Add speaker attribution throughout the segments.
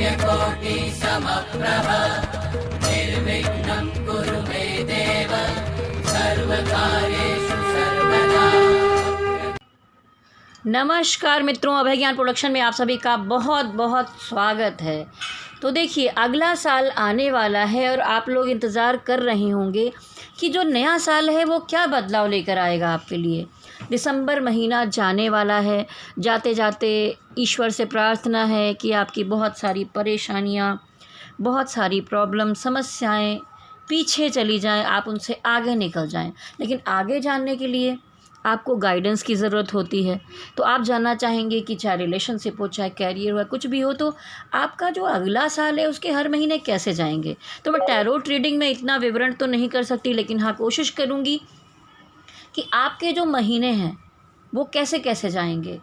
Speaker 1: सूर्यकोटिसमप्रभ निर्विघ्नं कुरु मे देव सर्वकार्येषु सर्वदा।
Speaker 2: नमस्कार मित्रों, अभय ज्ञान प्रोडक्शन में आप सभी का बहुत बहुत स्वागत है। तो देखिए, अगला साल आने वाला है और आप लोग इंतज़ार कर रहे होंगे कि जो नया साल है वो क्या बदलाव लेकर आएगा आपके लिए। दिसंबर महीना जाने वाला है, जाते जाते ईश्वर से प्रार्थना है कि आपकी बहुत सारी परेशानियाँ, बहुत सारी प्रॉब्लम, समस्याएं पीछे चली जाएं, आप उनसे आगे निकल जाएं। लेकिन आगे जानने के लिए आपको गाइडेंस की ज़रूरत होती है। तो आप जानना चाहेंगे कि चाहे रिलेशनशिप हो, चाहे कैरियर हो, कुछ भी हो, तो आपका जो अगला साल है उसके हर महीने कैसे जाएंगे। तो मैं टैरोट रीडिंग में इतना विवरण तो नहीं कर सकती, लेकिन हाँ कोशिश करूँगी कि आपके जो महीने हैं वो कैसे कैसे जाएंगे,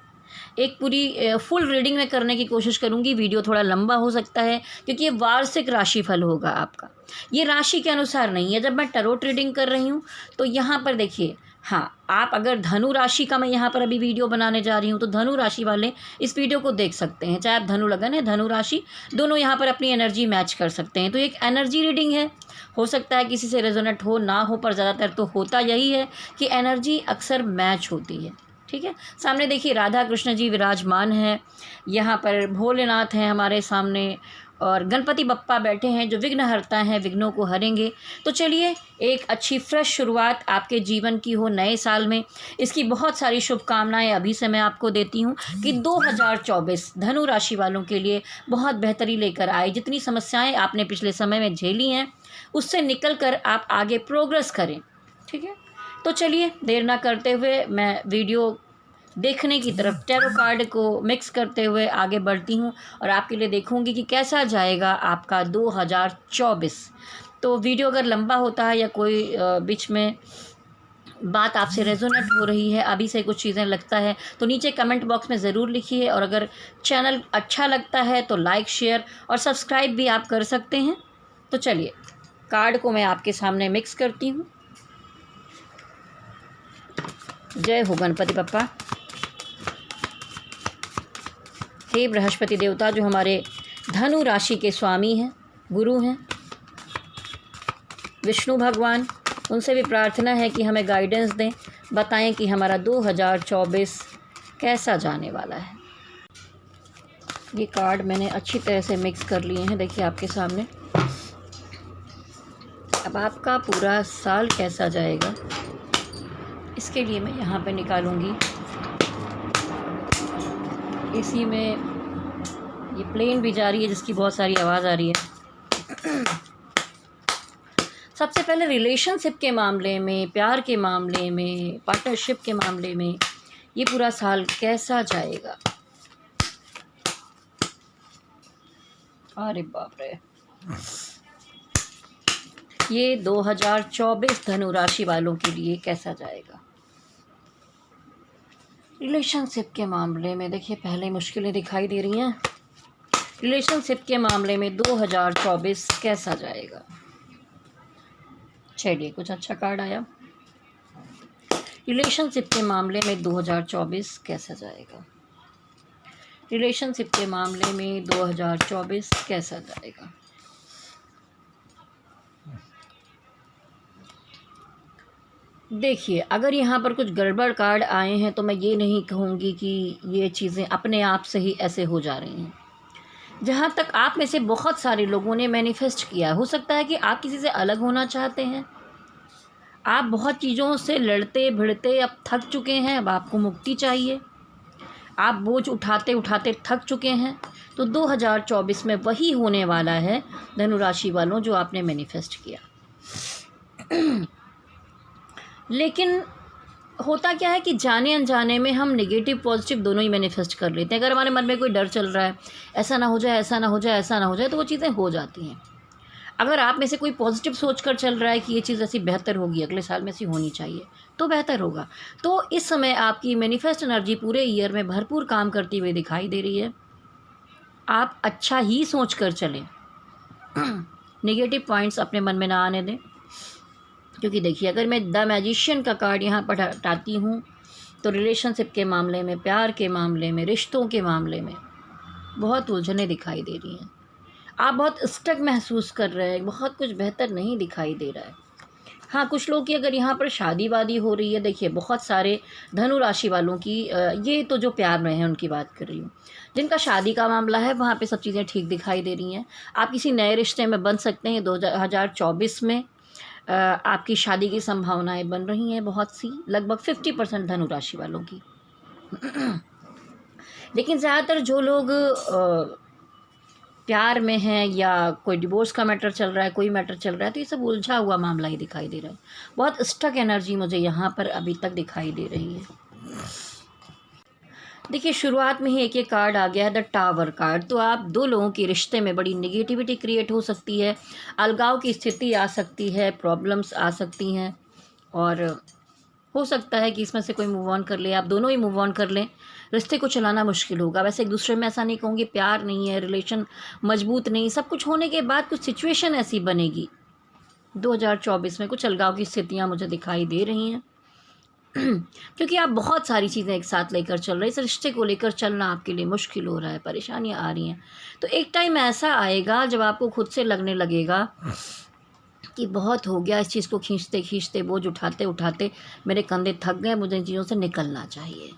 Speaker 2: एक पूरी फुल रीडिंग में करने की कोशिश करूँगी। वीडियो थोड़ा लंबा हो सकता है क्योंकि ये वार्षिक राशिफल होगा आपका, ये राशि के अनुसार नहीं है। जब मैं टैरोट रीडिंग कर रही हूँ तो यहाँ पर देखिए, हाँ, आप अगर धनु राशि का मैं यहाँ पर अभी वीडियो बनाने जा रही हूँ तो धनु राशि वाले इस वीडियो को देख सकते हैं। चाहे आप धनु लगन है, धनु राशि, दोनों यहाँ पर अपनी एनर्जी मैच कर सकते हैं। तो एक एनर्जी रीडिंग है, हो सकता है किसी से रेजोनेट हो ना हो, पर ज़्यादातर तो होता यही है कि एनर्जी अक्सर मैच होती है। ठीक है, सामने देखिए राधा कृष्ण जी विराजमान हैं, यहाँ पर भोलेनाथ हैं हमारे सामने, और गणपति बप्पा बैठे हैं जो विघ्नहर्ता हैं, विघ्नों को हरेंगे। तो चलिए, एक अच्छी फ्रेश शुरुआत आपके जीवन की हो नए साल में, इसकी बहुत सारी शुभकामनाएं अभी से मैं आपको देती हूँ कि 2024 धनु राशि वालों के लिए बहुत बेहतरी लेकर आए। जितनी समस्याएं आपने पिछले समय में झेली हैं उससे निकल कर आप आगे प्रोग्रेस करें। ठीक है, तो चलिए देर ना करते हुए मैं वीडियो देखने की तरफ टैरो कार्ड को मिक्स करते हुए आगे बढ़ती हूँ और आपके लिए देखूँगी कि कैसा जाएगा आपका 2024। तो वीडियो अगर लंबा होता है या कोई बीच में बात आपसे रेजोनेट हो रही है, अभी से कुछ चीज़ें लगता है, तो नीचे कमेंट बॉक्स में ज़रूर लिखिए। और अगर चैनल अच्छा लगता है तो लाइक, शेयर और सब्सक्राइब भी आप कर सकते हैं। तो चलिए, कार्ड को मैं आपके सामने मिक्स करती हूँ। जय हो गणपति बप्पा। हे बृहस्पति देवता, जो हमारे धनु राशि के स्वामी हैं, गुरु हैं, विष्णु भगवान, उनसे भी प्रार्थना है कि हमें गाइडेंस दें, बताएं कि हमारा 2024 कैसा जाने वाला है। ये कार्ड मैंने अच्छी तरह से मिक्स कर लिए हैं, देखिए आपके सामने। अब आपका पूरा साल कैसा जाएगा इसके लिए मैं यहाँ पे निकालूंगी। इसी में ये प्लेन भी जा रही है जिसकी बहुत सारी आवाज़ आ रही है। सबसे पहले रिलेशनशिप के मामले में, प्यार के मामले में, पार्टनरशिप के मामले में ये पूरा साल कैसा जाएगा। अरे बाप रे, ये 2024 धनु राशि वालों के लिए कैसा जाएगा। रिलेशनशिप के मामले में देखिए, पहले मुश्किलें दिखाई दे रही हैं। रिलेशनशिप के मामले में 2024 कैसा जाएगा। चलिए, कुछ अच्छा कार्ड आया। रिलेशनशिप के मामले में 2024 कैसा जाएगा। रिलेशनशिप के मामले में 2024 कैसा जाएगा। देखिए, अगर यहाँ पर कुछ गड़बड़ कार्ड आए हैं तो मैं ये नहीं कहूँगी कि ये चीज़ें अपने आप से ही ऐसे हो जा रही हैं। जहाँ तक आप में से बहुत सारे लोगों ने मैनिफेस्ट किया, हो सकता है कि आप किसी से अलग होना चाहते हैं। आप बहुत चीज़ों से लड़ते भिड़ते अब थक चुके हैं, अब आपको मुक्ति चाहिए। आप बोझ उठाते उठाते थक चुके हैं। तो 2024 में वही होने वाला है धनु राशि वालों जो आपने मैनिफेस्ट किया। लेकिन होता क्या है कि जाने अनजाने में हम नेगेटिव पॉजिटिव दोनों ही मैनिफेस्ट कर लेते हैं। अगर हमारे मन में कोई डर चल रहा है, ऐसा ना हो जाए, ऐसा ना हो जाए, ऐसा ना हो जाए, तो वो चीज़ें हो जाती हैं। अगर आप में से कोई पॉजिटिव सोच कर चल रहा है कि ये चीज़ ऐसी बेहतर होगी, अगले साल में ऐसी होनी चाहिए, तो बेहतर होगा। तो इस समय आपकी मैनिफेस्ट एनर्जी पूरे ईयर में भरपूर काम करती हुई दिखाई दे रही है। आप अच्छा ही सोच कर चलें, नेगेटिव पॉइंट्स अपने मन में ना आने दें। क्योंकि देखिए, अगर मैं द मैजिशियन का कार्ड यहाँ पर हटाती हूँ तो रिलेशनशिप के मामले में, प्यार के मामले में, रिश्तों के मामले में बहुत उलझनें दिखाई दे रही हैं। आप बहुत स्टक महसूस कर रहे हैं, बहुत कुछ बेहतर नहीं दिखाई दे रहा है। हाँ, कुछ लोग की अगर यहाँ पर शादी वादी हो रही है, देखिए बहुत सारे धनु राशि वालों की ये तो जो प्यार में है उनकी बात कर रही हूँ, जिनका शादी का मामला है वहाँ पे सब चीज़ें ठीक दिखाई दे रही हैं। आप किसी नए रिश्ते में बन सकते हैं 2024 में। आपकी शादी की संभावनाएं बन रही हैं बहुत सी, लगभग 50% धनु राशि वालों की। लेकिन ज़्यादातर जो लोग प्यार में हैं या कोई डिवोर्स का मैटर चल रहा है, कोई मैटर चल रहा है, तो ये सब उलझा हुआ मामला ही दिखाई दे रहा है। बहुत स्टक एनर्जी मुझे यहाँ पर अभी तक दिखाई दे रही है। देखिए शुरुआत में ही एक ये कार्ड आ गया है, द टावर कार्ड। तो आप दो लोगों के रिश्ते में बड़ी निगेटिविटी क्रिएट हो सकती है, अलगाव की स्थिति आ सकती है, प्रॉब्लम्स आ सकती हैं, और हो सकता है कि इसमें से कोई मूव ऑन कर ले, आप दोनों ही मूव ऑन कर लें। रिश्ते को चलाना मुश्किल होगा। वैसे एक दूसरे में ऐसा नहीं कहूँगी प्यार नहीं है, रिलेशन मजबूत नहीं, सब कुछ होने के बाद कुछ सिचुएशन ऐसी बनेगी 2024 में, कुछ अलगाव की स्थितियाँ मुझे दिखाई दे रही हैं। क्योंकि आप बहुत सारी चीज़ें एक साथ लेकर चल रहे हैं, इस रिश्ते को लेकर चलना आपके लिए मुश्किल हो रहा है, परेशानियाँ आ रही हैं। तो एक टाइम ऐसा आएगा जब आपको खुद से लगने लगेगा कि बहुत हो गया, इस चीज़ को खींचते खींचते, बोझ उठाते उठाते मेरे कंधे थक गए, मुझे इन चीज़ों से निकलना चाहिए।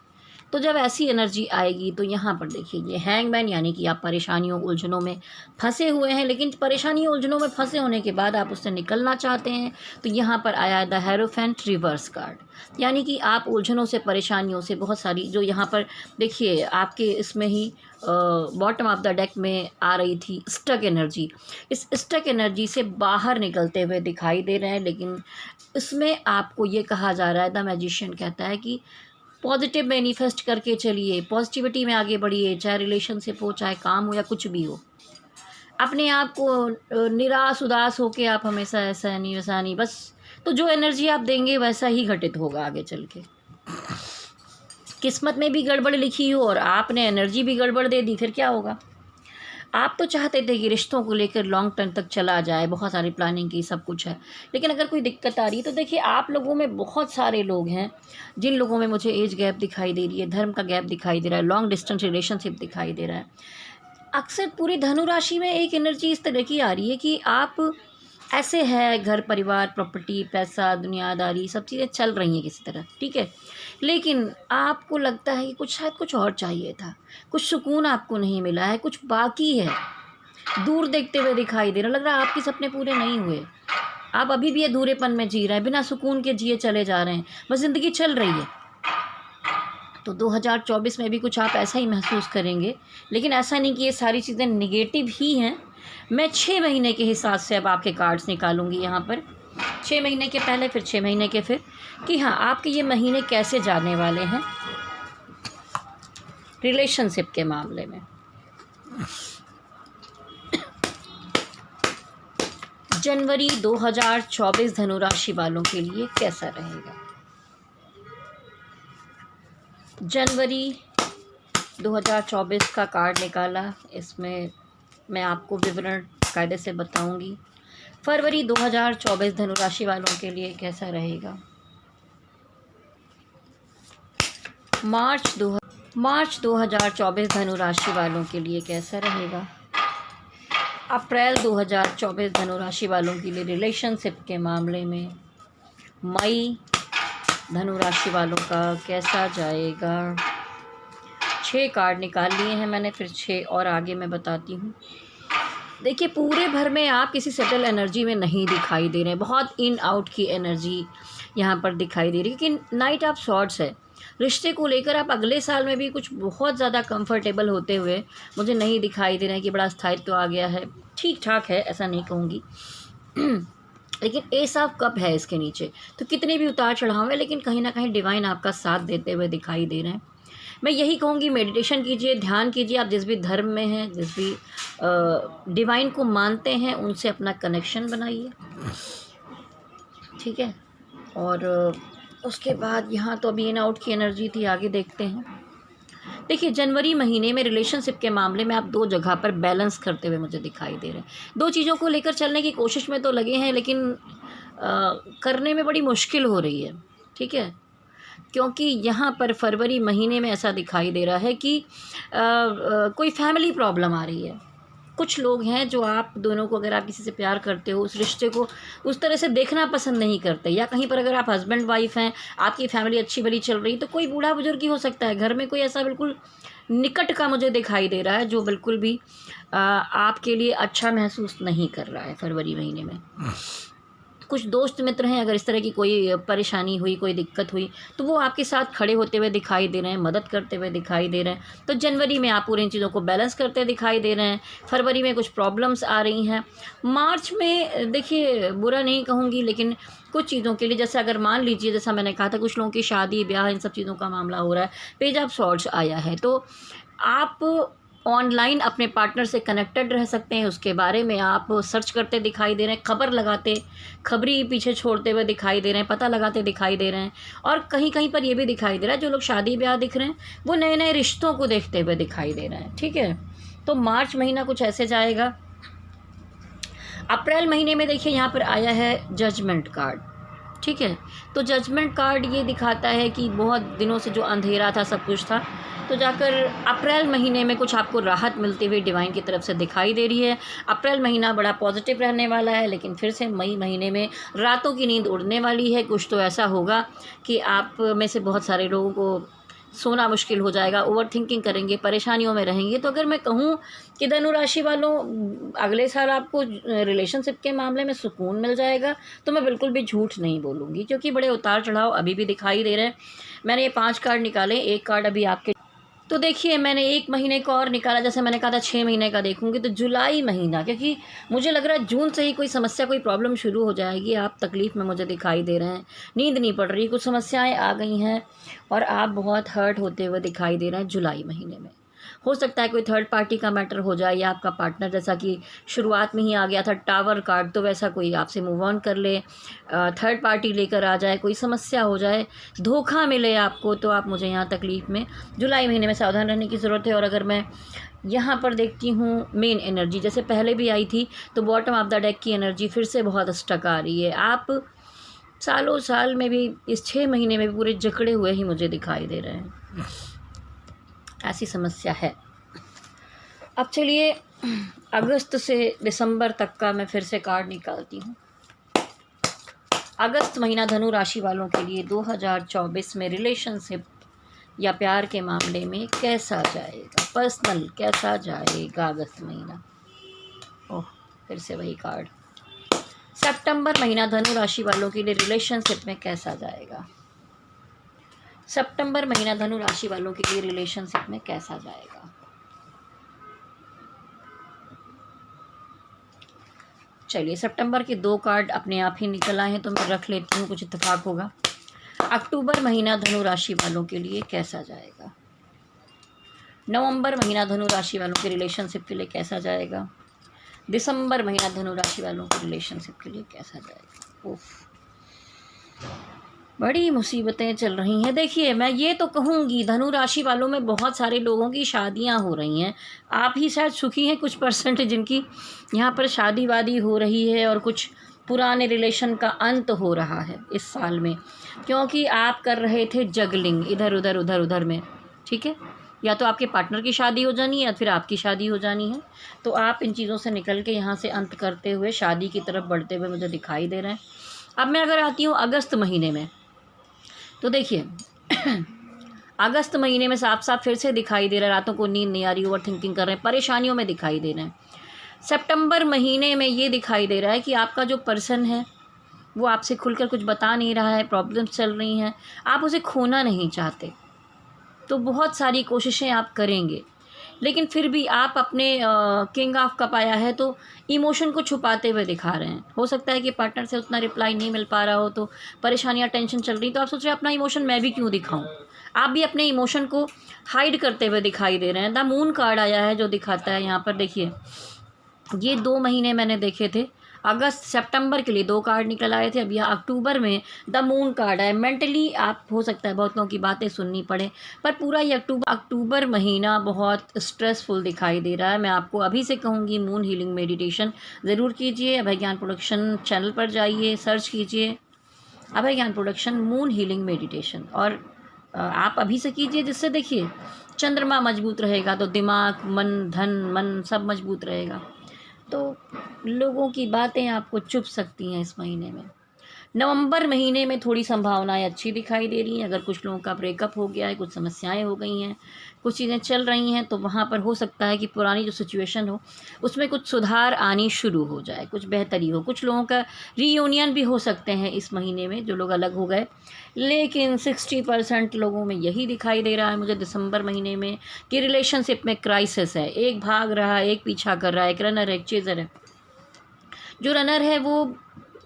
Speaker 2: तो जब ऐसी एनर्जी आएगी तो यहाँ पर देखिए ये हैंगमैन, यानी कि आप परेशानियों उलझनों में फंसे हुए हैं, लेकिन परेशानियों उलझनों में फंसे होने के बाद आप उससे निकलना चाहते हैं। तो यहाँ पर आया द हेरोफेंट रिवर्स कार्ड, यानी कि आप उलझनों से, परेशानियों से बहुत सारी, जो यहाँ पर देखिए आपके इसमें ही बॉटम ऑफ द डेक में आ रही थी स्टक एनर्जी, इस स्टक एनर्जी से बाहर निकलते हुए दिखाई दे रहे हैं। लेकिन इसमें आपको ये कहा जा रहा है, द मैजिशियन कहता है कि पॉजिटिव मैनिफेस्ट करके चलिए, पॉजिटिविटी में आगे बढ़िए, चाहे रिलेशनशिप हो, चाहे काम हो, या कुछ भी हो। अपने आप को निराश उदास होके आप हमेशा ऐसा नहीं वैसा नहीं, बस तो जो एनर्जी आप देंगे वैसा ही घटित होगा आगे चल के। किस्मत में भी गड़बड़ लिखी हो और आपने एनर्जी भी गड़बड़ दे दी, फिर क्या होगा। आप तो चाहते थे कि रिश्तों को लेकर लॉन्ग टर्म तक चला जाए, बहुत सारी प्लानिंग की, सब कुछ है, लेकिन अगर कोई दिक्कत आ रही है तो देखिए आप लोगों में बहुत सारे लोग हैं जिन लोगों में मुझे एज गैप दिखाई दे रही है, धर्म का गैप दिखाई दे रहा है, लॉन्ग डिस्टेंस रिलेशनशिप दिखाई दे रहा है। अक्सर पूरी धनु राशि में एक एनर्जी इस तरह की आ रही है कि आप ऐसे है, घर परिवार प्रॉपर्टी पैसा दुनियादारी सब चीज़ें चल रही हैं किसी तरह, ठीक है, लेकिन आपको लगता है कि कुछ शायद कुछ और चाहिए था, कुछ सुकून आपको नहीं मिला है, कुछ बाकी है, दूर देखते हुए दिखाई दे रहा, लग रहा है आपके सपने पूरे नहीं हुए, आप अभी भी अधूरेपन में जी रहे हैं, बिना सुकून के जिए चले जा रहे हैं, बस ज़िंदगी चल रही है। तो 2024 में भी कुछ आप ऐसा ही महसूस करेंगे, लेकिन ऐसा नहीं कि ये सारी चीज़ें निगेटिव ही हैं। मैं 6 महीने के हिसाब से अब आपके कार्ड्स निकालूंगी यहाँ पर, 6 महीने के पहले, फिर 6 महीने के फिर, कि हाँ आपके ये महीने कैसे जाने वाले हैं रिलेशनशिप के मामले में। जनवरी 2024 धनु राशि वालों के लिए कैसा रहेगा। जनवरी 2024 का कार्ड निकाला, इसमें मैं आपको विवरण कायदे से बताऊंगी। फरवरी 2024 धनु राशि वालों के लिए कैसा रहेगा। मार्च 2024 धनु राशि वालों के लिए कैसा रहेगा। अप्रैल 2024 धनु राशि वालों के लिए रिलेशनशिप के मामले में। मई धनु राशि वालों का कैसा जाएगा। 6 कार्ड निकाल लिए हैं मैंने, फिर 6 और आगे मैं बताती हूँ। देखिए पूरे भर में आप किसी सेटल एनर्जी में नहीं दिखाई दे रहे हैं, बहुत इन आउट की एनर्जी यहाँ पर दिखाई दे रही है, क्योंकि नाइट ऑफ सॉर्ड्स है। रिश्ते को लेकर आप अगले साल में भी कुछ बहुत ज़्यादा कंफर्टेबल होते हुए मुझे नहीं दिखाई दे रहे हैं कि बड़ा स्थायित्व आ गया है, ठीक ठाक है, ऐसा नहीं कहूँगी लेकिन एस ऑफ कप है इसके नीचे, तो कितने भी उतार चढ़ाव है लेकिन कहीं ना कहीं डिवाइन आपका साथ देते हुए दिखाई दे रहे हैं। मैं यही कहूँगी मेडिटेशन कीजिए, ध्यान कीजिए, आप जिस भी धर्म में हैं, जिस भी डिवाइन को मानते हैं, उनसे अपना कनेक्शन बनाइए, ठीक है। और उसके बाद यहाँ तो अभी इन आउट की एनर्जी थी, आगे देखते हैं। देखिए जनवरी महीने में रिलेशनशिप के मामले में आप 2 जगह पर बैलेंस करते हुए मुझे दिखाई दे रहे हैं। 2 चीज़ों को लेकर चलने की कोशिश में तो लगे हैं, लेकिन करने में बड़ी मुश्किल हो रही है, ठीक है, क्योंकि यहाँ पर फरवरी महीने में ऐसा दिखाई दे रहा है कि कोई फैमिली प्रॉब्लम आ रही है, कुछ लोग हैं जो आप दोनों को, अगर आप किसी से प्यार करते हो, उस रिश्ते को उस तरह से देखना पसंद नहीं करते, या कहीं पर अगर आप हस्बैंड वाइफ हैं, आपकी फैमिली अच्छी भली चल रही, तो कोई बूढ़ा बुजुर्ग ही हो सकता है घर में, कोई ऐसा बिल्कुल निकट का मुझे दिखाई दे रहा है जो बिल्कुल भी आपके लिए अच्छा महसूस नहीं कर रहा है फरवरी महीने में। कुछ दोस्त मित्र हैं, अगर इस तरह की कोई परेशानी हुई, कोई दिक्कत हुई, तो वो आपके साथ खड़े होते हुए दिखाई दे रहे हैं, मदद करते हुए दिखाई दे रहे हैं। तो जनवरी में आप पूरी इन चीज़ों को बैलेंस करते दिखाई दे रहे हैं। फरवरी में कुछ प्रॉब्लम्स आ रही हैं। मार्च में देखिए, बुरा नहीं कहूँगी, लेकिन कुछ चीज़ों के लिए, जैसे अगर मान लीजिए, जैसा मैंने कहा था, कुछ लोगों की शादी ब्याह इन सब चीज़ों का मामला हो रहा है, पेज ऑफ सॉर्ड्स आया है, तो आप ऑनलाइन अपने पार्टनर से कनेक्टेड रह सकते हैं। उसके बारे में आप सर्च करते दिखाई दे रहे हैं, खबर लगाते, खबरी पीछे छोड़ते हुए दिखाई दे रहे हैं, पता लगाते दिखाई दे रहे हैं। और कहीं कहीं पर ये भी दिखाई दे रहा है, जो लोग शादी ब्याह दिख रहे हैं वो नए नए रिश्तों को देखते हुए दिखाई दे रहे हैं। ठीक है, तो मार्च महीना कुछ ऐसे जाएगा। अप्रैल महीने में देखिए, यहाँ पर आया है जजमेंट कार्ड। ठीक है, तो जजमेंट कार्ड ये दिखाता है कि बहुत दिनों से जो अंधेरा था, सब कुछ था, तो जाकर अप्रैल महीने में कुछ आपको राहत मिलती हुई डिवाइन की तरफ से दिखाई दे रही है। अप्रैल महीना बड़ा पॉजिटिव रहने वाला है, लेकिन फिर से मई महीने में रातों की नींद उड़ने वाली है। कुछ तो ऐसा होगा कि आप में से बहुत सारे लोगों को सोना मुश्किल हो जाएगा, ओवर थिंकिंग करेंगे, परेशानियों में रहेंगे। तो अगर मैं कहूँ कि धनु राशि वालों, अगले साल आपको रिलेशनशिप के मामले में सुकून मिल जाएगा, तो मैं बिल्कुल भी झूठ नहीं बोलूँगी, क्योंकि बड़े उतार चढ़ाव अभी भी दिखाई दे रहे हैं। मैंने ये 5 कार्ड निकाले, एक कार्ड अभी आपके, तो देखिए मैंने 1 महीने का और निकाला, जैसे मैंने कहा था 6 महीने का देखूंगी, तो जुलाई महीना, क्योंकि मुझे लग रहा है जून से ही कोई समस्या, कोई प्रॉब्लम शुरू हो जाएगी। आप तकलीफ़ में मुझे दिखाई दे रहे हैं, नींद नहीं पड़ रही, कुछ समस्याएं आ गई हैं और आप बहुत हर्ट होते हुए दिखाई दे रहे हैं जुलाई महीने में। हो सकता है कोई थर्ड पार्टी का मैटर हो जाए, या आपका पार्टनर, जैसा कि शुरुआत में ही आ गया था टावर कार्ड, तो वैसा कोई आपसे मूव ऑन कर ले, थर्ड पार्टी लेकर आ जाए, कोई समस्या हो जाए, धोखा मिले आपको, तो आप मुझे यहाँ तकलीफ़ में जुलाई महीने में सावधान रहने की ज़रूरत है। और अगर मैं यहाँ पर देखती हूँ मेन एनर्जी, जैसे पहले भी आई थी, तो बॉटम ऑफ द डेक की एनर्जी फिर से बहुत स्टक आ रही है। आप सालों साल में भी, इस 6 महीने में भी पूरे जकड़े हुए ही मुझे दिखाई दे रहे हैं, ऐसी समस्या है। अब चलिए अगस्त से दिसंबर तक का मैं फिर से कार्ड निकालती हूँ। अगस्त महीना धनु राशि वालों के लिए 2024 में रिलेशनशिप या प्यार के मामले में कैसा जाएगा, पर्सनल कैसा जाएगा अगस्त महीना। ओह, फिर से वही कार्ड। सितंबर महीना धनु राशि वालों के लिए रिलेशनशिप में कैसा जाएगा। सितंबर महीना धनु राशि वालों के लिए रिलेशनशिप में कैसा जाएगा। चलिए, सितंबर के 2 कार्ड अपने आप ही निकल आए हैं, तो मैं रख लेती हूँ, कुछ इत्तेफाक होगा। अक्टूबर महीना धनु राशि वालों के लिए कैसा जाएगा। नवंबर महीना धनु राशि वालों के रिलेशनशिप के लिए कैसा जाएगा। दिसंबर महीना धनु राशि वालों के रिलेशनशिप के लिए कैसा जाएगा। उफ, बड़ी मुसीबतें चल रही हैं। देखिए, मैं ये तो कहूँगी, धनु राशि वालों में बहुत सारे लोगों की शादियाँ हो रही हैं। आप ही शायद सुखी हैं, कुछ परसेंट जिनकी यहाँ पर शादी वादी हो रही है, और कुछ पुराने रिलेशन का अंत हो रहा है इस साल में, क्योंकि आप कर रहे थे जगलिंग, इधर उधर उधर उधर में। ठीक है, या तो आपके पार्टनर की शादी हो जानी है, या फिर आपकी शादी हो जानी है। तो आप इन चीज़ों से निकल के यहाँ से अंत करते हुए शादी की तरफ बढ़ते हुए मुझे दिखाई दे रहे हैं। अब मैं अगर आती हूँ अगस्त महीने में, तो देखिए अगस्त महीने में साफ साफ फिर से दिखाई दे रहा है, रातों को नींद नहीं आ रही, ओवर थिंकिंग कर रहे हैं, परेशानियों में दिखाई दे रहे हैं। सितंबर महीने में ये दिखाई दे रहा है कि आपका जो पर्सन है वो आपसे खुलकर कुछ बता नहीं रहा है, प्रॉब्लम्स चल रही हैं, आप उसे खोना नहीं चाहते, तो बहुत सारी कोशिशें आप करेंगे, लेकिन फिर भी आप अपने किंग ऑफ कप आया है, तो इमोशन को छुपाते हुए दिखा रहे हैं। हो सकता है कि पार्टनर से उतना रिप्लाई नहीं मिल पा रहा हो, तो परेशानियां, टेंशन चल रही, तो आप सोच रहे हैं अपना इमोशन मैं भी क्यों दिखाऊं। आप भी अपने इमोशन को हाइड करते हुए दिखाई दे रहे हैं। द मून कार्ड आया है, जो दिखाता है यहाँ पर, देखिए ये 2 महीने मैंने देखे थे, अगस्त सितंबर के लिए 2 कार्ड निकल आए थे। अब यहाँ अक्टूबर में द मून कार्ड है। मेंटली आप, हो सकता है बहुत लोगों की बातें सुननी पड़े, पर पूरा ये अक्टूबर महीना बहुत स्ट्रेसफुल दिखाई दे रहा है। मैं आपको अभी से कहूँगी, मून हीलिंग मेडिटेशन ज़रूर कीजिए। अभय ज्ञान प्रोडक्शन चैनल पर जाइए, सर्च कीजिए अभय ज्ञान प्रोडक्शन मून हीलिंग मेडिटेशन, और आप अभी से कीजिए, जिससे देखिए चंद्रमा मजबूत रहेगा तो दिमाग, मन, धन, मन सब मजबूत रहेगा। तो लोगों की बातें आपको चुभ सकती हैं इस महीने में। नवंबर महीने में थोड़ी संभावनाएं अच्छी दिखाई दे रही हैं। अगर कुछ लोगों का ब्रेकअप हो गया है, कुछ समस्याएं हो गई हैं, कुछ चीज़ें चल रही हैं, तो वहाँ पर हो सकता है कि पुरानी जो सिचुएशन हो उसमें कुछ सुधार आनी शुरू हो जाए, कुछ बेहतरी हो। कुछ लोगों का रीयूनियन भी हो सकते हैं इस महीने में, जो लोग अलग हो गए। लेकिन 60% लोगों में यही दिखाई दे रहा है मुझे दिसंबर महीने में कि रिलेशनशिप में क्राइसिस है। एक भाग रहा है, एक पीछा कर रहा है, एक रनर है, एक चेज़र है। जो रनर है वो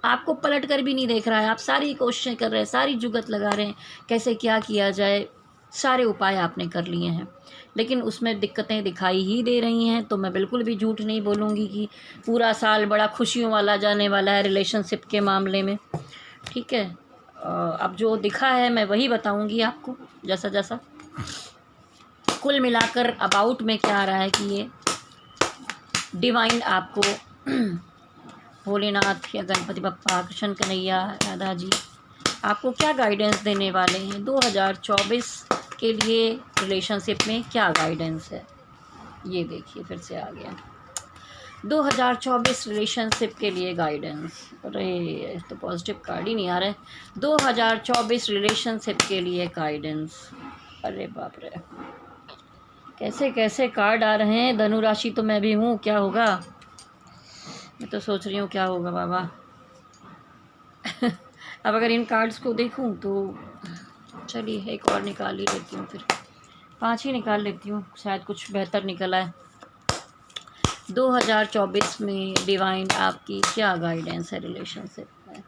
Speaker 2: आपको पलट कर भी नहीं देख रहा है। आप सारी कोशिशें कर रहे हैं, सारी जुगत लगा रहे हैं, कैसे क्या किया जाए, सारे उपाय आपने कर लिए हैं, लेकिन उसमें दिक्कतें दिखाई ही दे रही हैं। तो मैं बिल्कुल भी झूठ नहीं बोलूँगी कि पूरा साल बड़ा खुशियों वाला जाने वाला है रिलेशनशिप के मामले में, ठीक है। अब जो दिखा है मैं वही बताऊँगी आपको, जैसा जैसा। कुल मिलाकर अबाउट में क्या आ रहा है कि ये डिवाइन आपको भोलेनाथ या गणपति बप्पा, कृष्ण कन्हैया, राधा जी आपको क्या गाइडेंस देने वाले हैं 2024 के लिए। रिलेशनशिप में क्या गाइडेंस है ये देखिए, फिर से आ गया 2024 रिलेशनशिप के लिए गाइडेंस। अरे तो पॉजिटिव कार्ड ही नहीं आ रहा है। 2024 रिलेशनशिप के लिए गाइडेंस। अरे बाप रे, कैसे कैसे कार्ड आ रहे हैं। धनु राशि तो मैं भी हूँ, क्या होगा मैं तो सोच रही हूँ क्या होगा बाबा। अब अगर इन कार्ड्स को देखूँ तो चलिए एक और निकाल ही लेती हूँ, फिर 5 ही निकाल लेती हूँ, शायद कुछ बेहतर निकल आए। 2024 में डिवाइन आपकी क्या गाइडेंस है रिलेशनशिप में।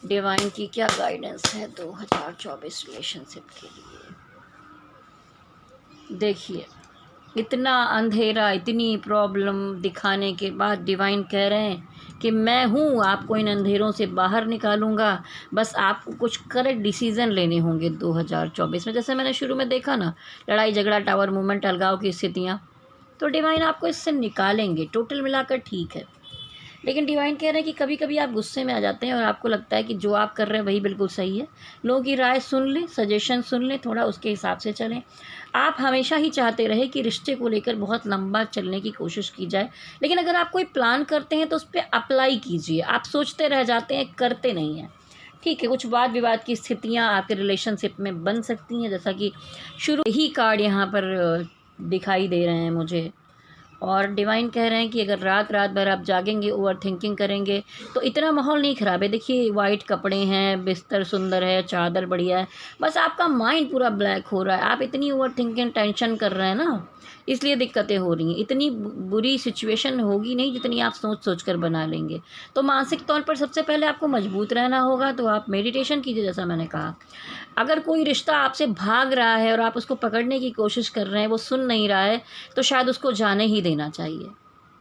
Speaker 2: डिवाइन की क्या गाइडेंस है 2024 रिलेशनशिप के लिए। देखिए इतना अंधेरा, इतनी प्रॉब्लम दिखाने के बाद डिवाइन कह रहे हैं कि मैं हूँ, आपको इन अंधेरों से बाहर निकालूंगा। बस आपको कुछ करेक्ट डिसीज़न लेने होंगे 2024 में। जैसे मैंने शुरू में देखा ना, लड़ाई झगड़ा, टावर मूवमेंट, अलगाव की स्थितियाँ, तो डिवाइन आपको इससे निकालेंगे। टोटल मिलाकर ठीक है, लेकिन डिवाइन कह रहे हैं कि कभी कभी आप गुस्से में आ जाते हैं और आपको लगता है कि जो आप कर रहे हैं वही बिल्कुल सही है। लोगों की राय सुन लें, सजेशन सुन लें, थोड़ा उसके हिसाब से चलें। आप हमेशा ही चाहते रहे कि रिश्ते को लेकर बहुत लंबा चलने की कोशिश की जाए, लेकिन अगर आप कोई प्लान करते हैं तो उस पर अप्लाई कीजिए। आप सोचते रह जाते हैं, करते नहीं हैं, ठीक है। कुछ वाद विवाद की स्थितियाँ आपके रिलेशनशिप में बन सकती हैं, जैसा कि शुरू ही कार्ड यहाँ पर दिखाई दे रहे हैं मुझे। और डिवाइन कह रहे हैं कि अगर रात भर आप जागेंगे, ओवर थिंकिंग करेंगे, तो इतना माहौल नहीं ख़राब है। देखिए वाइट कपड़े हैं, बिस्तर सुंदर है, चादर बढ़िया है, बस आपका माइंड पूरा ब्लैक हो रहा है। आप इतनी ओवर थिंकिंग, टेंशन कर रहे हैं ना, इसलिए दिक्कतें हो रही हैं। इतनी बुरी सिचुएशन होगी नहीं जितनी आप सोच सोच कर बना लेंगे। तो मानसिक तौर पर सबसे पहले आपको मजबूत रहना होगा, तो आप मेडिटेशन कीजिए जैसा मैंने कहा। अगर कोई रिश्ता आपसे भाग रहा है और आप उसको पकड़ने की कोशिश कर रहे हैं, वो सुन नहीं रहा है, तो शायद उसको जाने ही देना चाहिए।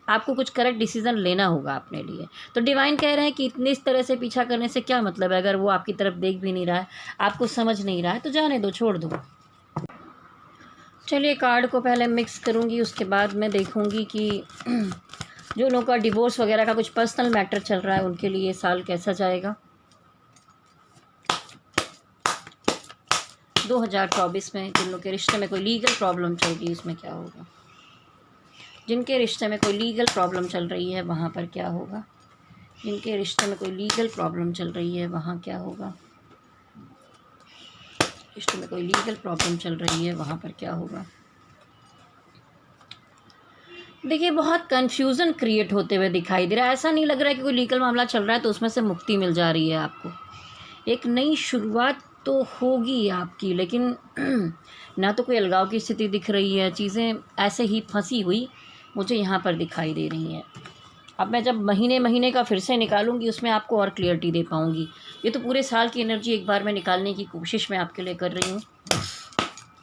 Speaker 2: आपको कुछ करेक्ट डिसीज़न लेना होगा अपने लिए। तो डिवाइन कह रहे हैं कि इतनी इस तरह से पीछा करने से क्या मतलब है, अगर वो आपकी तरफ देख भी नहीं रहा है, आपको समझ नहीं रहा है, तो जाने दो, छोड़ दो। चलिए कार्ड को पहले मिक्स करूँगी, उसके बाद मैं देखूँगी कि जो लोगों का डिवोर्स वगैरह का कुछ पर्सनल मैटर चल रहा है उनके लिए ये साल कैसा जाएगा 2024 में। जिन लोगों के रिश्ते में कोई लीगल प्रॉब्लम चल रही है उसमें क्या होगा। जिनके रिश्ते में कोई लीगल प्रॉब्लम चल रही है वहाँ पर क्या होगा। जिनके रिश्ते में कोई लीगल प्रॉब्लम चल रही है वहाँ क्या होगा। रिश्ते में कोई लीगल प्रॉब्लम चल रही है वहाँ पर क्या होगा। देखिए बहुत कन्फ्यूज़न क्रिएट होते हुए दिखाई दे रहा है। ऐसा नहीं लग रहा है कि कोई लीगल मामला चल रहा है तो उसमें से मुक्ति मिल जा रही है आपको। एक नई शुरुआत तो होगी आपकी, लेकिन ना तो कोई अलगाव की स्थिति दिख रही है। चीज़ें ऐसे ही फंसी हुई मुझे यहाँ पर दिखाई दे रही हैं। अब मैं जब महीने का फिर से निकालूंगी उसमें आपको और क्लियरिटी दे पाऊँगी। ये तो पूरे साल की एनर्जी एक बार में निकालने की कोशिश मैं आपके लिए कर रही हूँ।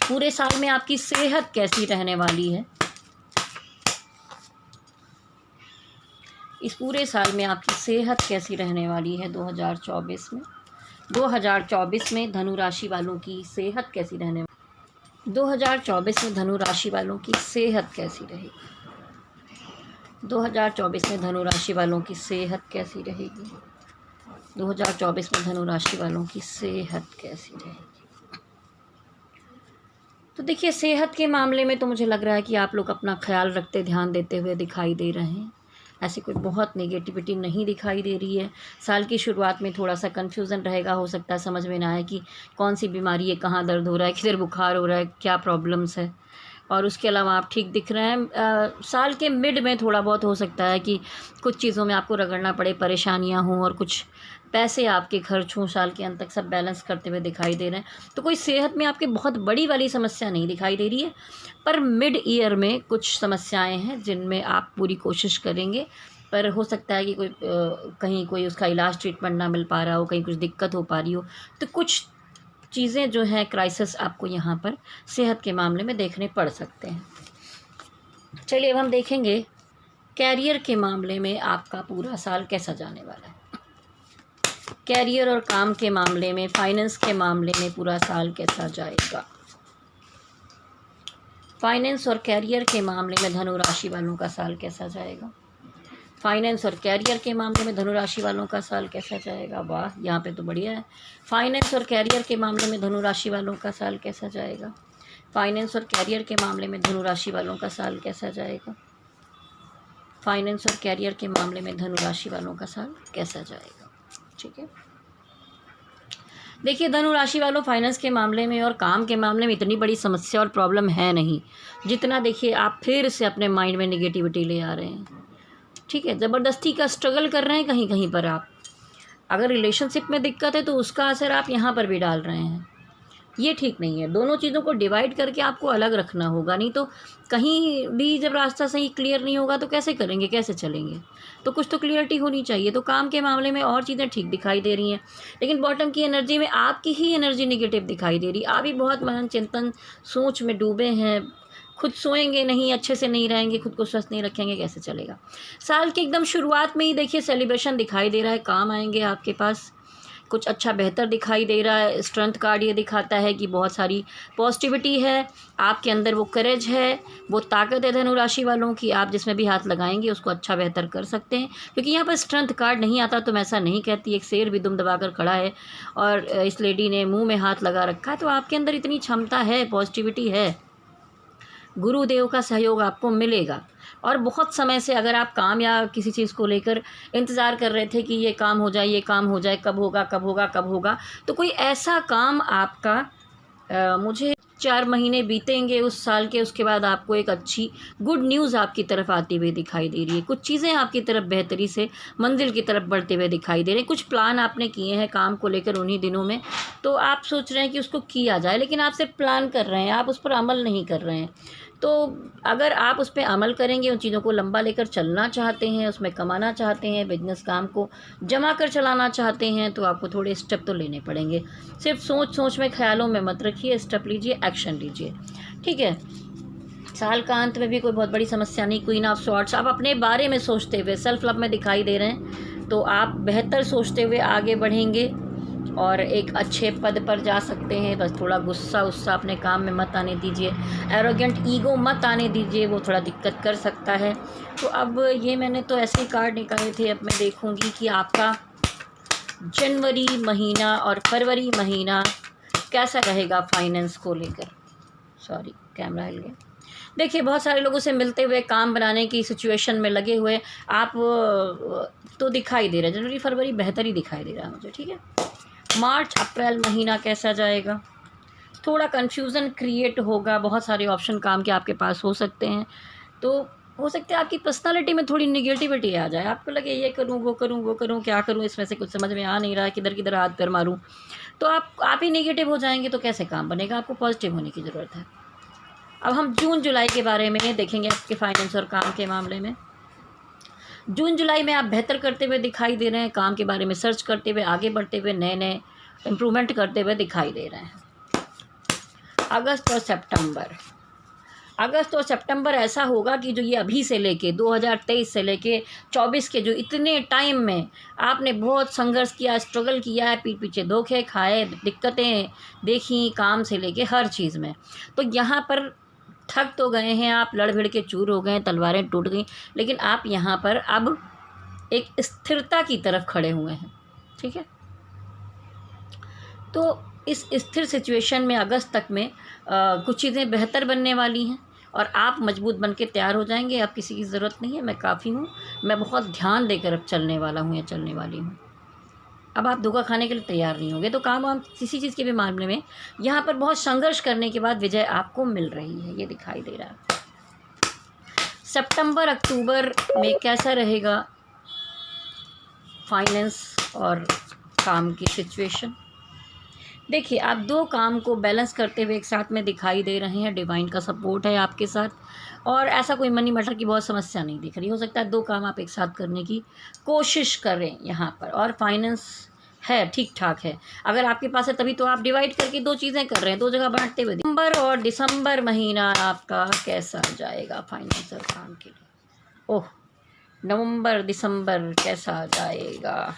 Speaker 2: पूरे साल में आपकी सेहत कैसी रहने वाली है, इस पूरे साल में आपकी सेहत कैसी रहने वाली है 2024 में। 2024 में धनु राशि वालों की सेहत कैसी रहने 2024 में धनु राशि वालों की सेहत कैसी रहेगी। 2024 में धनु राशि वालों की सेहत कैसी रहेगी। 2024 में धनु राशि वालों की सेहत कैसी रहेगी। तो देखिए सेहत के मामले में तो मुझे लग रहा है कि आप लोग अपना ख्याल रखते, ध्यान देते हुए दिखाई दे रहे हैं। ऐसी कोई बहुत नेगेटिविटी नहीं दिखाई दे रही है। साल की शुरुआत में थोड़ा सा कन्फ्यूज़न रहेगा, हो सकता है समझ में ना आए कि कौन सी बीमारी है, कहाँ दर्द हो रहा है, किधर बुखार हो रहा है, क्या प्रॉब्लम्स है। और उसके अलावा आप ठीक दिख रहे हैं। साल के मिड में थोड़ा बहुत हो सकता है कि कुछ चीज़ों में आपको रगड़ना पड़े, परेशानियां हों और कुछ पैसे आपके खर्च हों। साल के अंत तक सब बैलेंस करते हुए दिखाई दे रहे हैं। तो कोई सेहत में आपके बहुत बड़ी वाली समस्या नहीं दिखाई दे रही है, पर मिड ईयर में कुछ समस्याएं हैं जिनमें आप पूरी कोशिश करेंगे। पर हो सकता है कि कोई कहीं कोई उसका इलाज, ट्रीटमेंट ना मिल पा रहा हो, कहीं कुछ दिक्कत हो पा रही हो। तो कुछ चीज़ें जो हैं, क्राइसिस आपको यहाँ पर सेहत के मामले में देखने पड़ सकते हैं। चलिए अब हम देखेंगे कैरियर के मामले में आपका पूरा साल कैसा जाने वाला है। कैरियर और काम के मामले में, फाइनेंस के मामले में पूरा साल कैसा जाएगा। फाइनेंस और कैरियर के मामले में धनु राशि वालों का साल कैसा जाएगा। फाइनेंस और कैरियर के मामले में धनु राशि वालों का साल कैसा जाएगा। वाह, यहाँ पे तो बढ़िया है। फाइनेंस और कैरियर के मामले में धनु राशि वालों का साल कैसा जाएगा। फाइनेंस और कैरियर के मामले में धनु राशि वालों का साल कैसा जाएगा। फाइनेंस और कैरियर के मामले में धनु राशि वालों का साल कैसा जाएगा। ठीक है, देखिए धनु राशि वालों, फाइनेंस के मामले में और काम के मामले में इतनी बड़ी समस्या और प्रॉब्लम है नहीं, जितना देखिए आप फिर से अपने माइंड में निगेटिविटी ले आ रहे हैं। ठीक है, ज़बरदस्ती का स्ट्रगल कर रहे हैं कहीं कहीं पर आप। अगर रिलेशनशिप में दिक्कत है तो उसका असर आप यहाँ पर भी डाल रहे हैं। ये ठीक नहीं है। दोनों चीज़ों को डिवाइड करके आपको अलग रखना होगा, नहीं तो कहीं भी जब रास्ता सही क्लियर नहीं होगा तो कैसे करेंगे, कैसे चलेंगे। तो कुछ तो क्लियरिटी होनी चाहिए। तो काम के मामले में और चीज़ें ठीक दिखाई दे रही हैं, लेकिन बॉटम की एनर्जी में आपकी ही एनर्जी निगेटिव दिखाई दे रही। आप भी बहुत मनन चिंतन सोच में डूबे हैं। खुद सोएंगे नहीं, अच्छे से नहीं रहेंगे, खुद को स्वस्थ नहीं रखेंगे, कैसे चलेगा। साल की एकदम शुरुआत में ही देखिए सेलिब्रेशन दिखाई दे रहा है, काम आएंगे आपके पास, कुछ अच्छा बेहतर दिखाई दे रहा है। स्ट्रेंथ कार्ड ये दिखाता है कि बहुत सारी पॉजिटिविटी है आपके अंदर, वो करेज है, वो ताकत है धनु राशि वालों की। आप जिसमें भी हाथ लगाएंगे उसको अच्छा बेहतर कर सकते हैं, क्योंकि यहाँ पर स्ट्रेंथ कार्ड नहीं आता तो मैं ऐसा नहीं कहती। एक शेर भी दुम दबाकर खड़ा है और इस लेडी ने मुँह में हाथ लगा रखा है, तो आपके अंदर इतनी क्षमता है, पॉजिटिविटी है, गुरुदेव का सहयोग आपको मिलेगा। और बहुत समय से अगर आप काम या किसी चीज़ को लेकर इंतज़ार कर रहे थे कि ये काम हो जाए, ये काम हो जाए, कब होगा कब होगा कब होगा, तो कोई ऐसा काम आपका मुझे 4 महीने बीतेंगे उस साल के, उसके बाद आपको एक अच्छी गुड न्यूज़ आपकी तरफ आती हुई दिखाई दे रही है। कुछ चीज़ें आपकी तरफ बेहतरी से मंजिल की तरफ बढ़ते हुए दिखाई दे रहे हैं। कुछ प्लान आपने किए हैं काम को लेकर उन्हीं दिनों में, तो आप सोच रहे हैं कि उसको किया जाए, लेकिन आप सिर्फ प्लान कर रहे हैं, आप उस पर अमल नहीं कर रहे हैं। तो अगर आप उस पर अमल करेंगे, उन चीज़ों को लंबा लेकर चलना चाहते हैं, उसमें कमाना चाहते हैं, बिजनेस काम को जमा कर चलाना चाहते हैं, तो आपको थोड़े स्टेप तो लेने पड़ेंगे। सिर्फ सोच सोच में, ख्यालों में मत रखिए, स्टेप लीजिए, एक्शन लीजिए। ठीक है, साल का अंत में भी कोई बहुत बड़ी समस्या नहीं। क्वीन ऑफ स्वॉर्ड्स, आप अपने बारे में सोचते हुए सेल्फ लव में दिखाई दे रहे हैं, तो आप बेहतर सोचते हुए आगे बढ़ेंगे और एक अच्छे पद पर जा सकते हैं। बस थोड़ा गुस्सा अपने काम में मत आने दीजिए, एरोगेंट ईगो मत आने दीजिए, वो थोड़ा दिक्कत कर सकता है। तो अब ये मैंने तो ऐसे ही कार्ड निकाले थे, अब मैं देखूंगी कि आपका जनवरी महीना और फरवरी महीना कैसा रहेगा फाइनेंस को लेकर। सॉरी, कैमरा हिल गया। देखिए बहुत सारे लोगों से मिलते हुए, काम बनाने की सिचुएशन में लगे हुए आप तो दिखाई दे रहा है। जनवरी फरवरी बेहतर ही दिखाई दे रहा है मुझे। ठीक है, मार्च अप्रैल महीना कैसा जाएगा। थोड़ा कन्फ्यूज़न क्रिएट होगा, बहुत सारे ऑप्शन काम के आपके पास हो सकते हैं, तो हो सकता है आपकी पर्सनालिटी में थोड़ी निगेटिविटी आ जाए। आपको लगे ये करूँ वो करूँ वो करूँ, क्या करूँ, इसमें से कुछ समझ में आ नहीं रहा है, किधर किधर हाथ पैर मारूँ, तो आप ही निगेटिव हो जाएंगे, तो कैसे काम बनेगा। आपको पॉजिटिव होने की ज़रूरत है। अब हम जून जुलाई के बारे में देखेंगे आपके फाइनेंस और काम के मामले में। जून जुलाई में आप बेहतर करते हुए दिखाई दे रहे हैं, काम के बारे में सर्च करते हुए, आगे बढ़ते हुए, नए नए इम्प्रूवमेंट करते हुए दिखाई दे रहे हैं। अगस्त और सितंबर ऐसा होगा कि जो ये अभी से लेके 2023 से लेके 24 के जो इतने टाइम में आपने बहुत संघर्ष किया, स्ट्रगल किया है, पीठ पीछे धोखे खाए, दिक्कतें देखी काम से लेके हर चीज़ में, तो यहाँ पर थक तो गए हैं आप, लड़ भिड़ के चूर हो गए, तलवारें टूट गई, लेकिन आप यहाँ पर अब एक स्थिरता की तरफ खड़े हुए हैं। ठीक है, तो इस स्थिर सिचुएशन में अगस्त तक में कुछ चीज़ें बेहतर बनने वाली हैं और आप मजबूत बन के तैयार हो जाएंगे। अब किसी की ज़रूरत नहीं है, मैं काफ़ी हूँ, मैं बहुत ध्यान देकर अब चलने वाला हूँ या चलने वाली हूँ। अब आप धोखा खाने के लिए तैयार नहीं होंगे। तो काम वाम किसी चीज़ के भी मामले में यहाँ पर बहुत संघर्ष करने के बाद विजय आपको मिल रही है, ये दिखाई दे रहा है। सितंबर अक्टूबर में कैसा रहेगा फाइनेंस और काम की सिचुएशन? देखिए, आप दो काम को बैलेंस करते हुए एक साथ में दिखाई दे रहे हैं। डिवाइन का सपोर्ट है आपके साथ और ऐसा कोई मनी मैटर की बहुत समस्या नहीं दिख रही। हो सकता है दो काम आप एक साथ करने की कोशिश करें यहाँ पर। और फाइनेंस है, ठीक ठाक है। अगर आपके पास है तभी तो आप डिवाइड करके दो चीज़ें कर रहे हैं, दो जगह बांटते हुए। नवंबर और दिसंबर महीना आपका कैसा जाएगा फाइनेंस और काम के लिए? ओह, नवंबर दिसंबर कैसा जाएगा?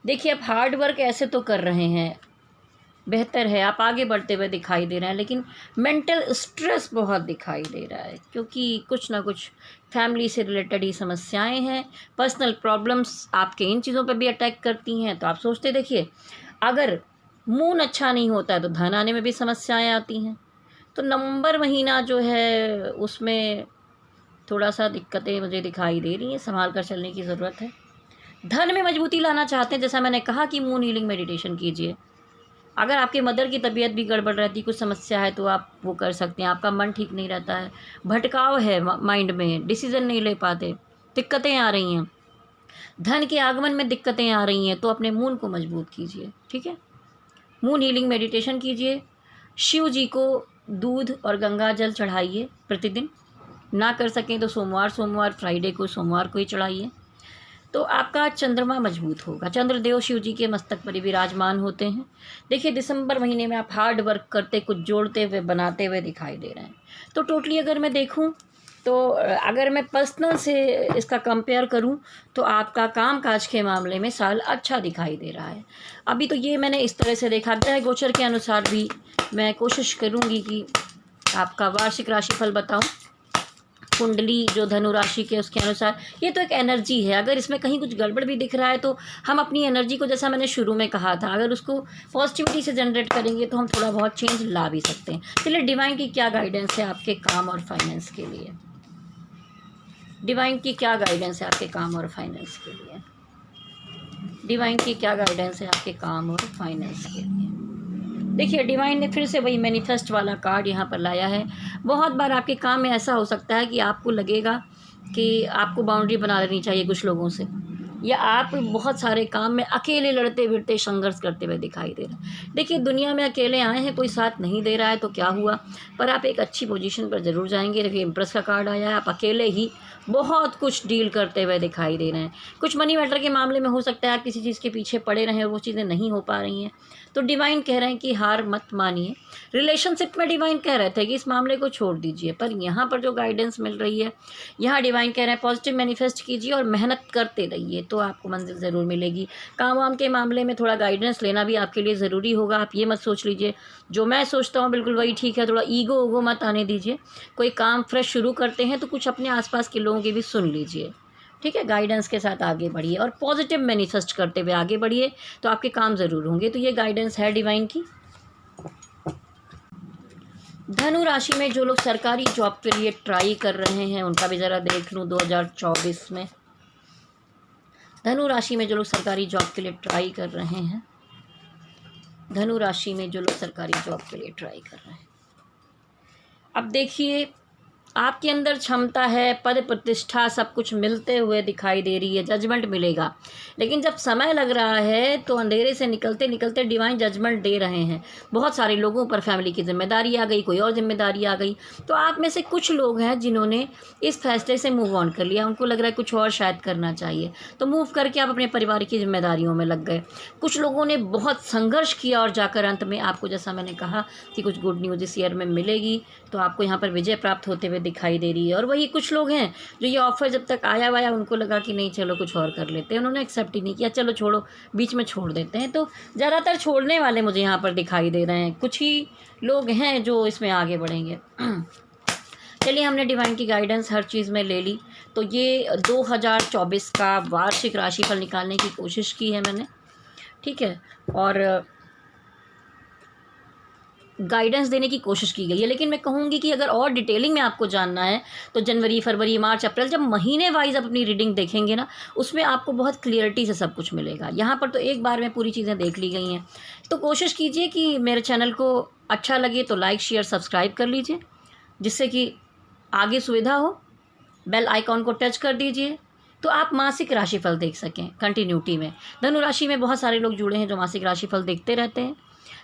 Speaker 2: देखिए, आप हार्ड वर्क ऐसे तो कर रहे हैं, बेहतर है, आप आगे बढ़ते हुए दिखाई दे रहे हैं, लेकिन मेंटल स्ट्रेस बहुत दिखाई दे रहा है क्योंकि कुछ ना कुछ फैमिली से रिलेटेड ही समस्याएं हैं। पर्सनल प्रॉब्लम्स आपके इन चीज़ों पर भी अटैक करती हैं। तो आप सोचते, देखिए, अगर मून अच्छा नहीं होता है तो धन आने में भी समस्याएं आती हैं। तो नवंबर महीना जो है उसमें थोड़ा सा दिक्कतें मुझे दिखाई दे रही हैं, संभाल कर चलने की ज़रूरत है। धन में मजबूती लाना चाहते हैं, जैसा मैंने कहा कि मून हीलिंग मेडिटेशन कीजिए। अगर आपके मदर की तबीयत भी गड़बड़ रहती, कुछ समस्या है, तो आप वो कर सकते हैं। आपका मन ठीक नहीं रहता है, भटकाव है माइंड में, डिसीज़न नहीं ले पाते, दिक्कतें आ रही हैं, धन के आगमन में दिक्कतें आ रही हैं, तो अपने मून को मजबूत कीजिए। ठीक है, मून हीलिंग मेडिटेशन कीजिए। शिव जी को दूध और गंगा जल चढ़ाइए प्रतिदिन। ना कर सकें तो सोमवार फ्राइडे को, सोमवार को ही चढ़ाइए, तो आपका चंद्रमा मजबूत होगा। चंद्रदेव शिव जी के मस्तक पर ही विराजमान होते हैं। देखिए, दिसंबर महीने में आप हार्ड वर्क करते, कुछ जोड़ते हुए, बनाते हुए दिखाई दे रहे हैं। तो टोटली अगर मैं देखूं तो अगर मैं पर्सनल से इसका कंपेयर करूं तो आपका काम काज के मामले में साल अच्छा दिखाई दे रहा है। अभी तो ये मैंने इस तरह से देखा, ग्रह गोचर के अनुसार भी मैं कोशिश करूँगी कि आपका वार्षिक राशिफल बताऊँ। कुंडली जो धनु राशि के, उसके अनुसार ये तो एक एनर्जी है। अगर इसमें कहीं कुछ गड़बड़ भी दिख रहा है तो हम अपनी एनर्जी को, जैसा मैंने शुरू में कहा था, अगर उसको पॉजिटिविटी से जनरेट करेंगे तो हम थोड़ा बहुत चेंज ला भी सकते हैं। चलिए, डिवाइन की क्या गाइडेंस है आपके काम और फाइनेंस के लिए? डिवाइन की क्या गाइडेंस है आपके काम और फाइनेंस के लिए? डिवाइन की क्या गाइडेंस है आपके काम और फाइनेंस के लिए? देखिए, डिवाइन ने फिर से वही मैनिफेस्ट वाला कार्ड यहाँ पर लाया है। बहुत बार आपके काम में ऐसा हो सकता है कि आपको लगेगा कि आपको बाउंड्री बना लेनी चाहिए कुछ लोगों से, या आप बहुत सारे काम में अकेले लड़ते भिड़ते संघर्ष करते हुए दिखाई दे रहे हैं। देखिए, दुनिया में अकेले आए हैं, कोई साथ नहीं दे रहा है तो क्या हुआ, पर आप एक अच्छी पोजीशन पर ज़रूर जाएंगे। देखिए, इम्प्रेस का कार्ड आया है, आप अकेले ही बहुत कुछ डील करते हुए दिखाई दे रहे हैं। कुछ मनी मैटर के मामले में हो सकता है आप किसी चीज़ के पीछे पड़े रहें और वो चीज़ें नहीं हो पा रही हैं, तो डिवाइन कह रहे हैं कि हार मत मानिए। रिलेशनशिप में डिवाइन कह रहे थे कि इस मामले को छोड़ दीजिए, पर यहाँ पर जो गाइडेंस मिल रही है, यहाँ डिवाइन कह रहे हैं पॉजिटिव मैनिफेस्ट कीजिए और मेहनत करते रहिए तो आपको मंजिल ज़रूर मिलेगी। काम वाम के मामले में थोड़ा गाइडेंस लेना भी आपके लिए ज़रूरी होगा। आप ये मत सोच लीजिए जो मैं सोचता हूँ बिल्कुल वही ठीक है, थोड़ा ईगो मत आने दीजिए। कोई काम फ्रेश शुरू करते हैं तो कुछ अपने आसपास के लोगों की भी सुन लीजिए। ठीक है, गाइडेंस के साथ आगे बढ़िए और पॉजिटिव मैनिफेस्ट करते हुए आगे बढ़िए तो आपके काम ज़रूर होंगे। तो ये गाइडेंस है डिवाइन की। धनु राशि में जो लोग सरकारी जॉब के लिए ट्राई कर रहे हैं उनका भी ज़रा देख लूँ 2024 में। धनु राशि में जो लोग सरकारी जॉब के लिए ट्राई कर रहे हैं, धनु राशि में जो लोग सरकारी जॉब के लिए ट्राई कर रहे हैं, अब देखिए, आपके अंदर क्षमता है, पद प्रतिष्ठा सब कुछ मिलते हुए दिखाई दे रही है, जजमेंट मिलेगा। लेकिन जब समय लग रहा है तो अंधेरे से निकलते निकलते डिवाइन जजमेंट दे रहे हैं। बहुत सारे लोगों पर फैमिली की जिम्मेदारी आ गई, कोई और जिम्मेदारी आ गई। तो आप में से कुछ लोग हैं जिन्होंने इस फैसले से मूव ऑन कर लिया, उनको लग रहा है कुछ और शायद करना चाहिए, तो मूव करके आप अपने परिवार की जिम्मेदारियों में लग गए। कुछ लोगों ने बहुत संघर्ष किया और जाकर अंत में आपको, जैसा मैंने कहा कि कुछ गुड न्यूज़ इस ईयर में मिलेगी, तो आपको यहाँ पर विजय प्राप्त होते हुए दिखाई दे रही है। और वही कुछ लोग हैं जो ये ऑफर जब तक आया वाया उनको लगा कि नहीं चलो कुछ और कर लेते हैं, उन्होंने एक्सेप्ट ही नहीं किया, चलो छोड़ो बीच में छोड़ देते हैं। तो ज़्यादातर छोड़ने वाले मुझे यहाँ पर दिखाई दे रहे हैं, कुछ ही लोग हैं जो इसमें आगे बढ़ेंगे। चलिए, हमने डिवाइन की गाइडेंस हर चीज़ में ले ली, तो ये 2024 का वार्षिक राशिफल निकालने की कोशिश की है मैंने। ठीक है, और गाइडेंस देने की कोशिश की गई है। लेकिन मैं कहूँगी कि अगर और डिटेलिंग में आपको जानना है तो जनवरी, फरवरी, मार्च, अप्रैल, जब महीने वाइज आप अपनी रीडिंग देखेंगे ना, उसमें आपको बहुत क्लियरिटी से सब कुछ मिलेगा। यहाँ पर तो एक बार में पूरी चीज़ें देख ली गई हैं। तो कोशिश कीजिए कि मेरे चैनल को अच्छा लगे तो लाइक, शेयर, सब्सक्राइब कर लीजिए, जिससे कि आगे सुविधा हो। बेल आइकॉन को टच कर दीजिए तो आप मासिक राशिफल देख सकें कंटिन्यूटी में। धनु राशि में बहुत सारे लोग जुड़े हैं जो मासिक राशिफल देखते रहते हैं,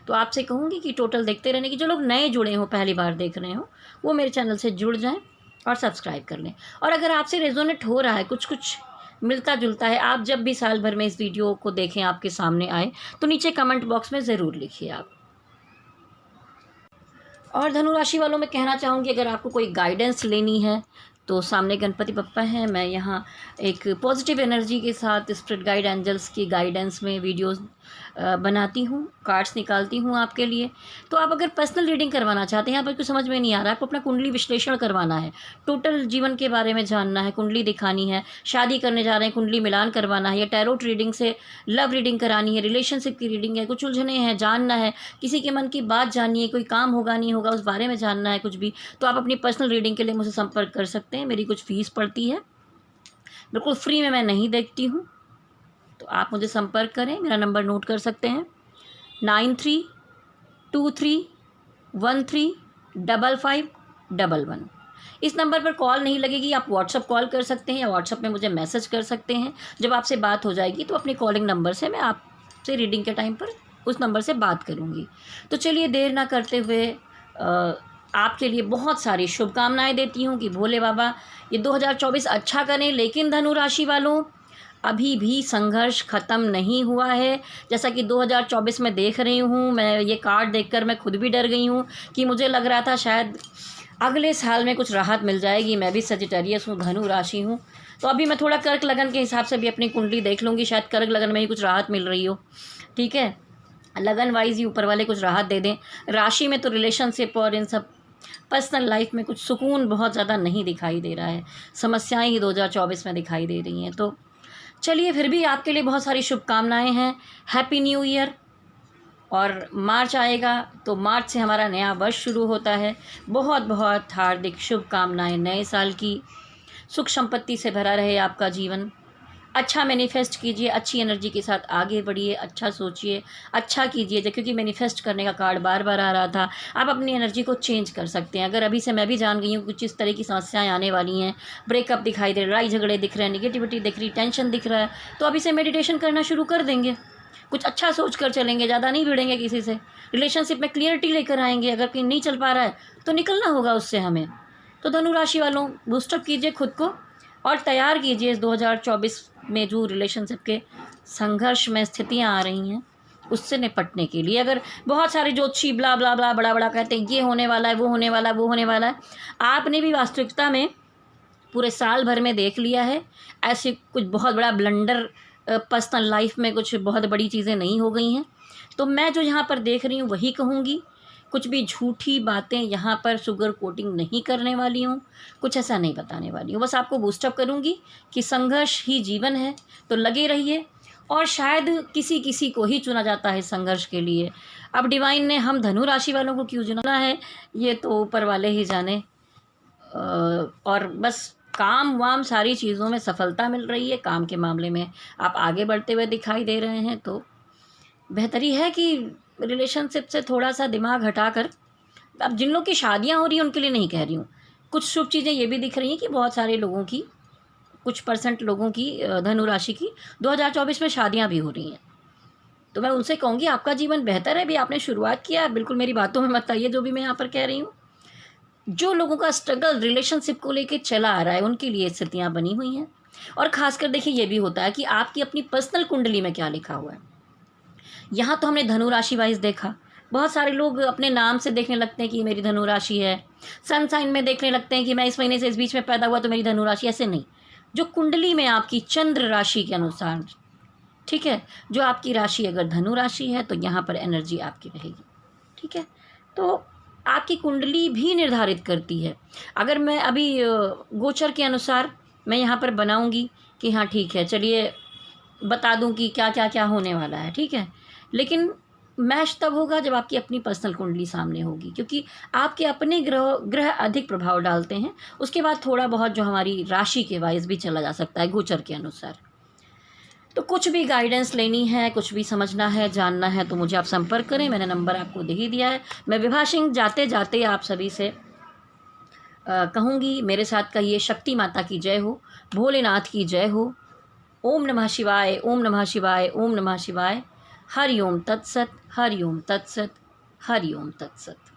Speaker 2: तो आपसे कहूँगी कि टोटल देखते रहने की। जो लोग नए जुड़े हों, पहली बार देख रहे हो, वो मेरे चैनल से जुड़ जाएं और सब्सक्राइब कर लें। और अगर आपसे रेजोनेट हो रहा है, कुछ कुछ मिलता जुलता है, आप जब भी साल भर में इस वीडियो को देखें, आपके सामने आए, तो नीचे कमेंट बॉक्स में ज़रूर लिखिए आप। और धनु राशि वालों में कहना चाहूँगी, अगर आपको कोई गाइडेंस लेनी है तो सामने गणपति बप्पा हैं। मैं यहाँ एक पॉजिटिव एनर्जी के साथ स्पिरिट गाइड एंजल्स की गाइडेंस में वीडियोस बनाती हूँ, कार्ड्स निकालती हूँ आपके लिए। तो आप अगर पर्सनल रीडिंग करवाना चाहते हैं, यहाँ पर कुछ समझ में नहीं आ रहा, आपको अपना कुंडली विश्लेषण करवाना है, टोटल जीवन के बारे में जानना है, कुंडली दिखानी है, शादी करने जा रहे हैं, कुंडली मिलान करवाना है, या टैरोट रीडिंग से लव रीडिंग करानी है, रिलेशनशिप की रीडिंग है, कुछ उलझने हैं, जानना है, किसी के मन की बात जाननी है, कोई काम होगा नहीं होगा उस बारे में जानना है कुछ भी, तो आप अपनी पर्सनल रीडिंग के लिए मुझसे संपर्क कर सकते हैं। मेरी कुछ फ़ीस पड़ती है, बिल्कुल फ्री में मैं नहीं देखती हूँ, तो आप मुझे संपर्क करें। मेरा नंबर नोट कर सकते हैं 9323135511। इस नंबर पर कॉल नहीं लगेगी, आप व्हाट्सअप कॉल कर सकते हैं या व्हाट्सअप में मुझे मैसेज कर सकते हैं। जब आपसे बात हो जाएगी तो अपने कॉलिंग नंबर से मैं आपसे रीडिंग के टाइम पर उस नंबर से बात करूँगी। तो चलिए देर ना करते हुए आपके लिए बहुत सारी शुभकामनाएं देती हूँ कि भोले बाबा ये 2024 अच्छा करें। लेकिन धनु राशि वालों, अभी भी संघर्ष ख़त्म नहीं हुआ है। जैसा कि 2024 में देख रही हूँ, मैं ये कार्ड देखकर मैं खुद भी डर गई हूँ कि मुझे लग रहा था शायद अगले साल में कुछ राहत मिल जाएगी। मैं भी सजिटेरियस हूँ, धनु राशि हूँ, तो अभी मैं थोड़ा कर्क लगन के हिसाब से भी अपनी कुंडली देख लूँगी, शायद कर्क लगन में ही कुछ राहत मिल रही हो। ठीक है, लगन वाइज ही ऊपर वाले कुछ राहत दे दें। राशि में तो रिलेशनशिप और इन सब पर्सनल लाइफ में कुछ सुकून बहुत ज़्यादा नहीं दिखाई दे रहा है, समस्याएं ही 2024 में दिखाई दे रही हैं। तो चलिए, फिर भी आपके लिए बहुत सारी शुभकामनाएं हैं। Happy new year. और मार्च आएगा तो मार्च से हमारा नया वर्ष शुरू होता है। बहुत बहुत हार्दिक शुभकामनाएं नए साल की। सुख संपत्ति से भरा रहे आपका जीवन। अच्छा मैनिफेस्ट कीजिए, अच्छी एनर्जी के साथ आगे बढ़िए, अच्छा सोचिए, अच्छा कीजिए। क्योंकि मैनिफेस्ट करने का कार्ड बार बार आ रहा था, आप अपनी एनर्जी को चेंज कर सकते हैं। अगर अभी से मैं भी जान गई हूँ कुछ इस तरह की समस्याएं आने वाली हैं, ब्रेकअप दिखाई दे रहा है, लड़ाई झगड़े दिख रहे हैं, निगेटिविटी दिख रही, टेंशन दिख रहा है, तो अभी से मेडिटेशन करना शुरू कर देंगे। कुछ अच्छा सोच कर चलेंगे, ज़्यादा नहीं भिड़ेंगे किसी से, रिलेशनशिप में क्लियरिटी लेकर आएंगे। अगर कहीं नहीं चल पा रहा है तो निकलना होगा उससे हमें। तो धनु राशि वालों, बूस्टअप कीजिए खुद को और तैयार कीजिए इस 2024 में जो रिलेशनशिप के संघर्ष में स्थितियां आ रही हैं उससे निपटने के लिए। अगर बहुत सारे ज्योतिषी ब्ला ब्ला ब्ला बड़ा बड़ा कहते हैं ये होने वाला है, वो होने वाला है, वो होने वाला है, आपने भी वास्तविकता में पूरे साल भर में देख लिया है ऐसे कुछ बहुत बड़ा ब्लंडर पर्सनल लाइफ में कुछ बहुत बड़ी चीज़ें नहीं हो गई हैं। तो मैं जो यहाँ पर देख रही हूँ वही कहूँगी, कुछ भी झूठी बातें यहाँ पर शुगर कोटिंग नहीं करने वाली हूँ, कुछ ऐसा नहीं बताने वाली हूँ। बस आपको बूस्टअप करूँगी कि संघर्ष ही जीवन है, तो लगे रहिए। और शायद किसी किसी को ही चुना जाता है संघर्ष के लिए। अब डिवाइन ने हम धनु राशि वालों को क्यों चुना है ये तो ऊपर वाले ही जाने। और बस काम वाम सारी चीज़ों में सफलता मिल रही है। काम के मामले में आप आगे बढ़ते हुए दिखाई दे रहे हैं, तो बेहतरी है कि रिलेशनशिप से थोड़ा सा दिमाग हटाकर, अब जिन लोग की शादियां हो रही हैं उनके लिए नहीं कह रही हूँ, कुछ शुभ चीज़ें ये भी दिख रही हैं कि बहुत सारे लोगों की, कुछ % लोगों की, धनु राशि की 2024 में शादियां भी हो रही हैं। तो मैं उनसे कहूँगी आपका जीवन बेहतर है, भी आपने शुरुआत किया, बिल्कुल मेरी बातों में मत आइए जो भी मैं यहाँ पर कह रही हूँ। जो लोगों का स्ट्रगल रिलेशनशिप को लेकर चला आ रहा है उनके लिए स्थितियाँ बनी हुई हैं। और ख़ासकर देखिए ये भी होता है कि आपकी अपनी पर्सनल कुंडली में क्या लिखा हुआ है। यहाँ तो हमने धनु राशि वाइज देखा, बहुत सारे लोग अपने नाम से देखने लगते हैं कि मेरी धनु राशि है, सन साइन में देखने लगते हैं कि मैं इस महीने से इस बीच में पैदा हुआ तो मेरी धनु राशि। ऐसे नहीं, जो कुंडली में आपकी चंद्र राशि के अनुसार, ठीक है, जो आपकी राशि अगर धनु राशि है तो यहाँ पर एनर्जी आपकी रहेगी। ठीक है, तो आपकी कुंडली भी निर्धारित करती है। अगर मैं अभी गोचर के अनुसार मैं यहाँ पर बनाऊँगी कि हाँ ठीक है, चलिए बता दूँ कि क्या क्या क्या होने वाला है, ठीक है, लेकिन मैच तब होगा जब आपकी अपनी पर्सनल कुंडली सामने होगी, क्योंकि आपके अपने ग्रह अधिक प्रभाव डालते हैं। उसके बाद थोड़ा बहुत जो हमारी राशि के वाइज भी चला जा सकता है गोचर के अनुसार। तो कुछ भी गाइडेंस लेनी है, कुछ भी समझना है, जानना है, तो मुझे आप संपर्क करें। मैंने नंबर आपको दे ही दिया है। मैं विभा सिंह जाते जाते आप सभी से कहूँगी, मेरे साथ कहिए शक्ति माता की जय हो, भोलेनाथ की जय हो। ओम नमः शिवाय, ओम नमः शिवाय, ओम नमः शिवाय। हरि ओम तत्सत, हरि ओम तत्सत, हरि ओम तत्सत।